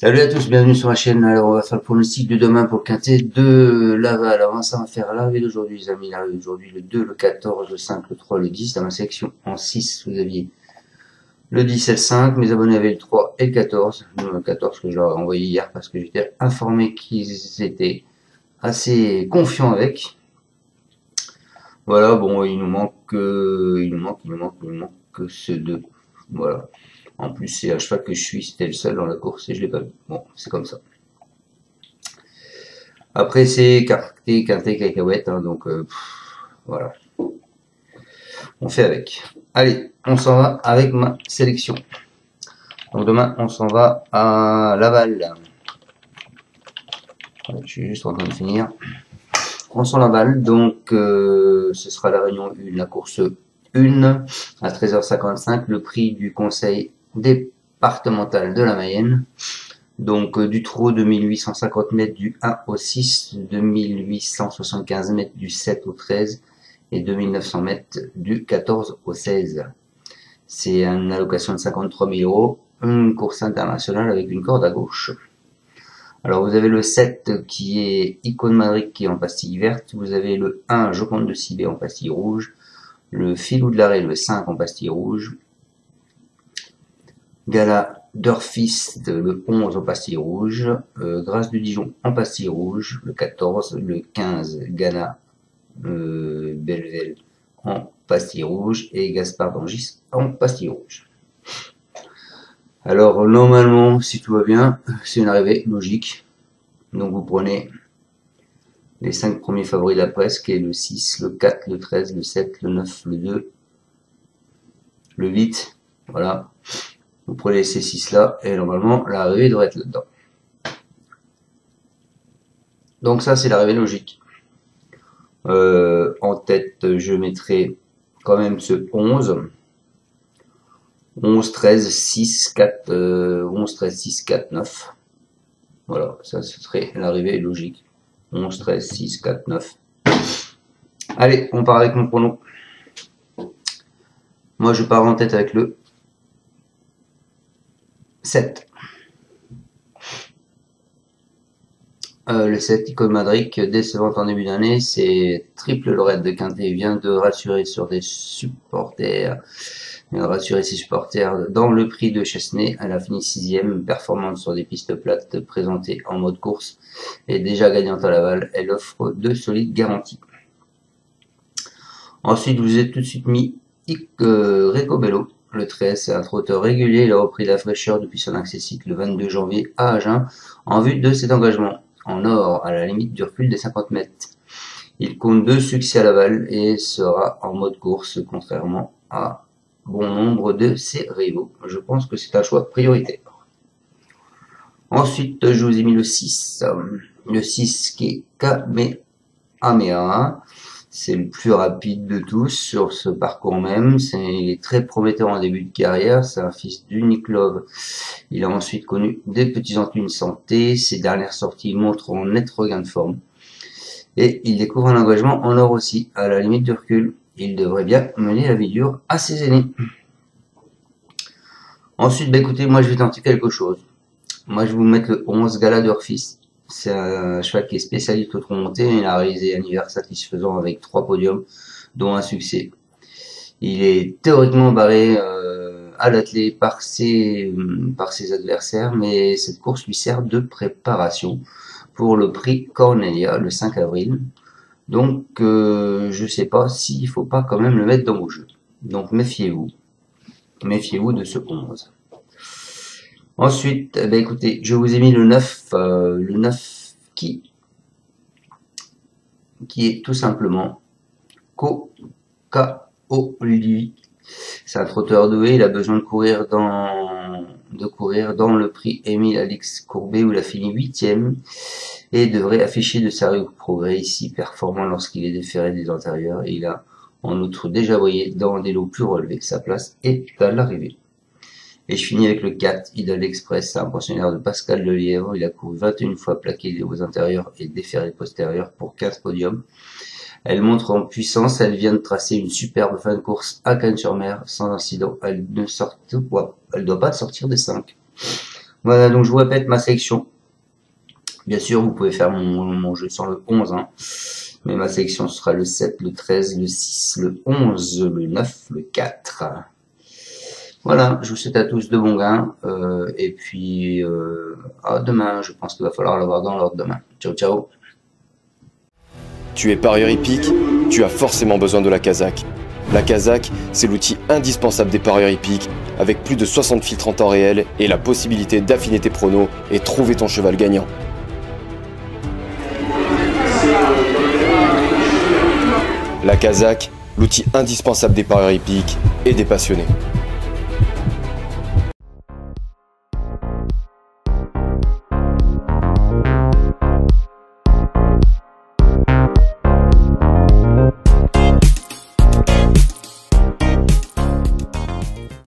Salut à tous, bienvenue sur la chaîne. Alors on va faire le pronostic de demain pour le quintet de Laval. Avant ça, on va faire l'arrivée d'aujourd'hui, les amis. L'arrivée d'aujourd'hui, le 2, le 14, le 5, le 3, le 10. Dans ma sélection en 6, vous aviez le 10 et le 5. Mes abonnés avaient le 3 et le 14. Le 14 que je leur ai envoyé hier parce que j'étais informé qu'ils étaient assez confiants avec. Voilà, bon, il nous manque que ce 2. Voilà. En plus, c'est un cheval que je suis, c'était le seul dans la course et je l'ai pas vu. Bon, c'est comme ça. Après, c'est quintet, cacahuète, hein, donc voilà, on fait avec. Allez, on s'en va avec ma sélection. Donc demain, on s'en va à Laval. Je suis juste en train de finir. On s'en Laval, donc ce sera la réunion 1, la course 1, à 13h55, le prix du conseil départemental de la Mayenne. Donc du trot de 1850 mètres du 1 au 6, de 1875 mètres du 7 au 13 et 2900 mètres du 14 au 16. C'est une allocation de 53 000 €, une course internationale avec une corde à gauche. Alors vous avez le 7 qui est Icône Madrid qui est en pastille verte, vous avez le 1 Joconde de Cibé en pastille rouge, le Filou de l'Arrêt le 5 en pastille rouge, Gala Durfist le 11 en pastille rouge, Grâce du Dijon en pastille rouge, le 14, le 15 Gala Bellevel en pastille rouge et Gaspard d'Angis en pastille rouge. Alors normalement, si tout va bien, c'est une arrivée logique. Donc vous prenez les 5 premiers favoris de la presse, qui est le 6, le 4, le 13, le 7, le 9, le 2, le 8, voilà. Vous prenez ces 6 là et normalement l'arrivée devrait être là-dedans. Donc ça c'est l'arrivée logique. En tête je mettrai quand même ce 11. 11, 13, 6, 4, 11, 13, 6, 4, 9. Voilà, ça ce serait l'arrivée logique. 11, 13, 6, 4, 9. Allez, on part avec mon prono. Moi je pars en tête avec le 7. Le 7, Icône Madrid, décevante en début d'année, c'est triple Lorette de Quintet, vient de rassurer sur des supporters, vient de rassurer ses supporters dans le prix de Chesnay. Elle a fini 6ème, performante sur des pistes plates présentées en mode course et déjà gagnante à Laval. Elle offre de solides garanties. Ensuite, vous êtes tout de suite mis Recobello. Le 13, c'est un trotteur régulier, il a repris de la fraîcheur depuis son accès site le 22 janvier à Agen en vue de cet engagement en or à la limite du recul des 50 mètres. Il compte 2 succès à Laval et sera en mode course contrairement à bon nombre de ses rivaux. Je pense que c'est un choix prioritaire. Ensuite, je vous ai mis le 6. Le 6 qui est Kamehameha. C'est le plus rapide de tous sur ce parcours même. Il est très prometteur en début de carrière. C'est un fils d'Unique Love. Il a ensuite connu des petits ennuis de santé. Ses dernières sorties montrent un net regain de forme. Et il découvre un engagement en or aussi, à la limite du recul. Il devrait bien mener la vie dure à ses aînés. Ensuite, écoutez, moi je vais tenter quelque chose. Moi je vais vous mettre le 11 Gala Durfist. C'est un cheval qui est spécialiste au trot monté. Il a réalisé un hiver satisfaisant avec 3 podiums, dont un succès. Il est théoriquement barré à l'attelé par ses adversaires, mais cette course lui sert de préparation pour le prix Cornelia le 5 avril. Donc je sais pas s'il faut pas quand même le mettre dans vos jeux. Donc méfiez-vous. Méfiez-vous de ce 11. Ensuite, écoutez, je vous ai mis le 9 qui est tout simplement Kaoli. C'est un trotteur doué, il a besoin de courir dans le prix Émile Alix Courbet où il a fini 8ème et devrait afficher de sérieux progrès ici, performant lorsqu'il est déféré des antérieurs. Et il a en outre déjà voyé dans des lots plus relevés. Sa place est à l'arrivée. Et je finis avec le 4, Idole Express, c'est un pensionnaire de Pascal Lelièvre. Il a couru 21 fois plaqué aux antérieurs et déféré postérieurs pour 15 podiums. Elle montre en puissance, elle vient de tracer une superbe fin de course à Cannes-sur-Mer sans incident. Elle ne doit pas sortir des 5. Voilà, donc je vous répète ma sélection. Bien sûr, vous pouvez faire mon jeu sur le 11, hein. Mais ma sélection sera le 7, le 13, le 6, le 11, le 9, le 4. Voilà, je vous souhaite à tous de bons gains. Et puis, à demain, je pense qu'il va falloir l'avoir dans l'ordre demain. Ciao, ciao. Tu es parieur hippique, tu as forcément besoin de la Kazakh. La Kazakh, c'est l'outil indispensable des parieurs hippiques, avec plus de 60 filtres en temps réel et la possibilité d'affiner tes pronos et trouver ton cheval gagnant. La Kazakh, l'outil indispensable des parieurs hippiques et des passionnés.